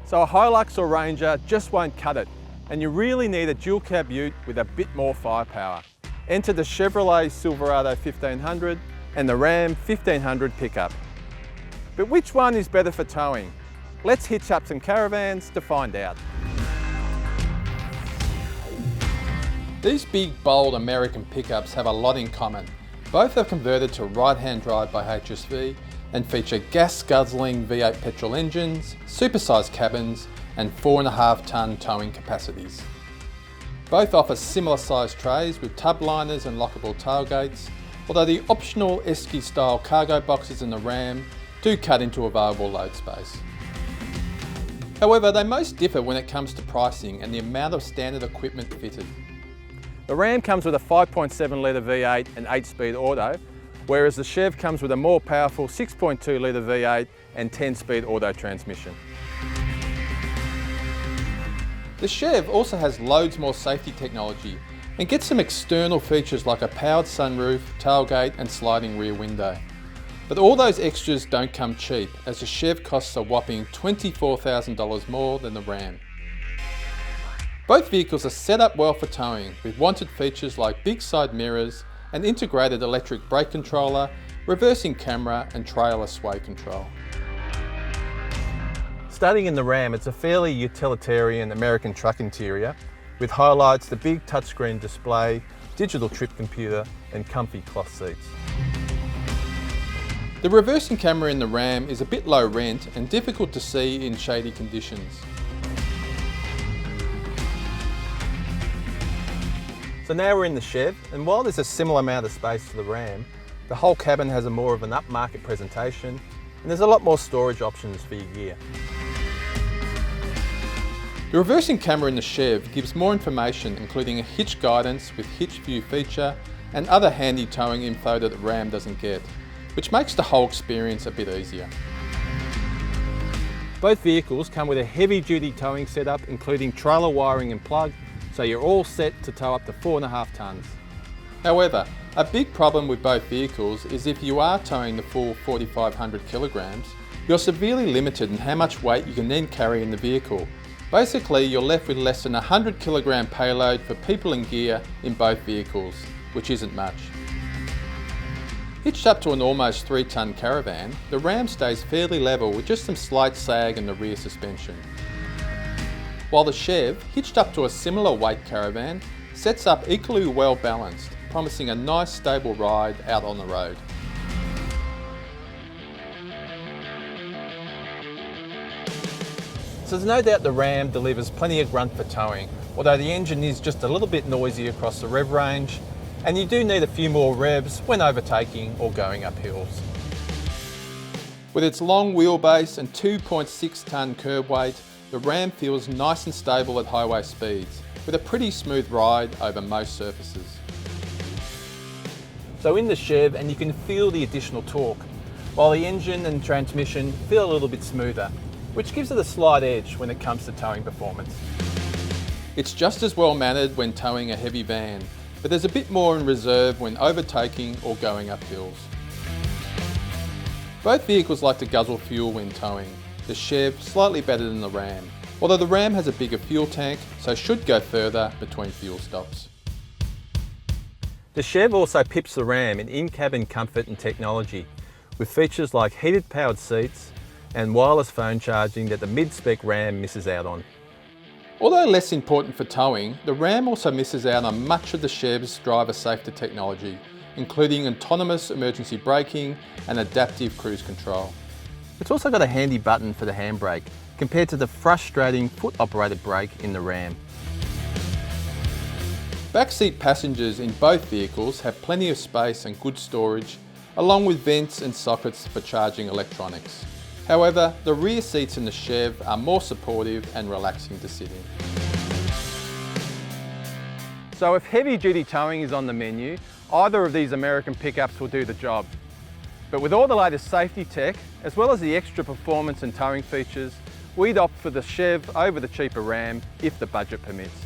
So a HiLux or Ranger just won't cut it, and you really need a dual cab ute with a bit more firepower. Enter the Chevrolet Silverado 1500 and the Ram 1500 pickup. But which one is better for towing? Let's hitch up some caravans to find out. These big, bold American pickups have a lot in common. Both are converted to right-hand drive by HSV and feature gas-guzzling V8 petrol engines, supersized cabins and 4.5-tonne towing capacities. Both offer similar sized trays with tub liners and lockable tailgates, although the optional Esky style cargo boxes in the Ram do cut into available load space. However, they most differ when it comes to pricing and the amount of standard equipment fitted. The Ram comes with a 5.7 litre V8 and 8-speed auto, whereas the Chev comes with a more powerful 6.2 litre V8 and 10-speed auto transmission. The Chev also has loads more safety technology and gets some external features like a powered sunroof, tailgate and sliding rear window. But all those extras don't come cheap, as the Chev costs a whopping $24,000 more than the Ram. Both vehicles are set up well for towing, with wanted features like big side mirrors, an integrated electric brake controller, reversing camera and trailer sway control. Starting in the Ram, it's a fairly utilitarian American truck interior with highlights the big touchscreen display, digital trip computer and comfy cloth seats. The reversing camera in the Ram is a bit low rent and difficult to see in shady conditions. So now we're in the Chev, and while there's a similar amount of space to the Ram, the whole cabin has a more of an upmarket presentation and there's a lot more storage options for your gear. The reversing camera in the Chev gives more information, including a hitch guidance with hitch view feature and other handy towing info that the Ram doesn't get, which makes the whole experience a bit easier. Both vehicles come with a heavy duty towing setup including trailer wiring and plug, so you're all set to tow up to 4.5 tonnes. However, a big problem with both vehicles is if you are towing the full 4,500 kilograms, you're severely limited in how much weight you can then carry in the vehicle. Basically, you're left with less than a 100 kilogram payload for people and gear in both vehicles, which isn't much. Hitched up to an almost 3-tonne caravan, the Ram stays fairly level with just some slight sag in the rear suspension. While the Chev, hitched up to a similar weight caravan, sets up equally well balanced, promising a nice stable ride out on the road. So there's no doubt the Ram delivers plenty of grunt for towing, although the engine is just a little bit noisy across the rev range, and you do need a few more revs when overtaking or going up hills. With its long wheelbase and 2.6 tonne curb weight, the Ram feels nice and stable at highway speeds, with a pretty smooth ride over most surfaces. So in the Chev, and you can feel the additional torque, while the engine and transmission feel a little bit smoother, which gives it a slight edge when it comes to towing performance. It's just as well mannered when towing a heavy van, but there's a bit more in reserve when overtaking or going up hills. Both vehicles like to guzzle fuel when towing, the Chev slightly better than the Ram, although the Ram has a bigger fuel tank, so should go further between fuel stops. The Chev also pips the Ram in cabin comfort and technology, with features like heated powered seats and wireless phone charging that the mid-spec Ram misses out on. Although less important for towing, the Ram also misses out on much of the Chev's driver safety technology, including autonomous emergency braking and adaptive cruise control. It's also got a handy button for the handbrake, compared to the frustrating foot-operated brake in the Ram. Backseat passengers in both vehicles have plenty of space and good storage, along with vents and sockets for charging electronics. However, the rear seats in the Chev are more supportive and relaxing to sit in. So if heavy duty towing is on the menu, either of these American pickups will do the job. But with all the latest safety tech, as well as the extra performance and towing features, we'd opt for the Chev over the cheaper Ram if the budget permits.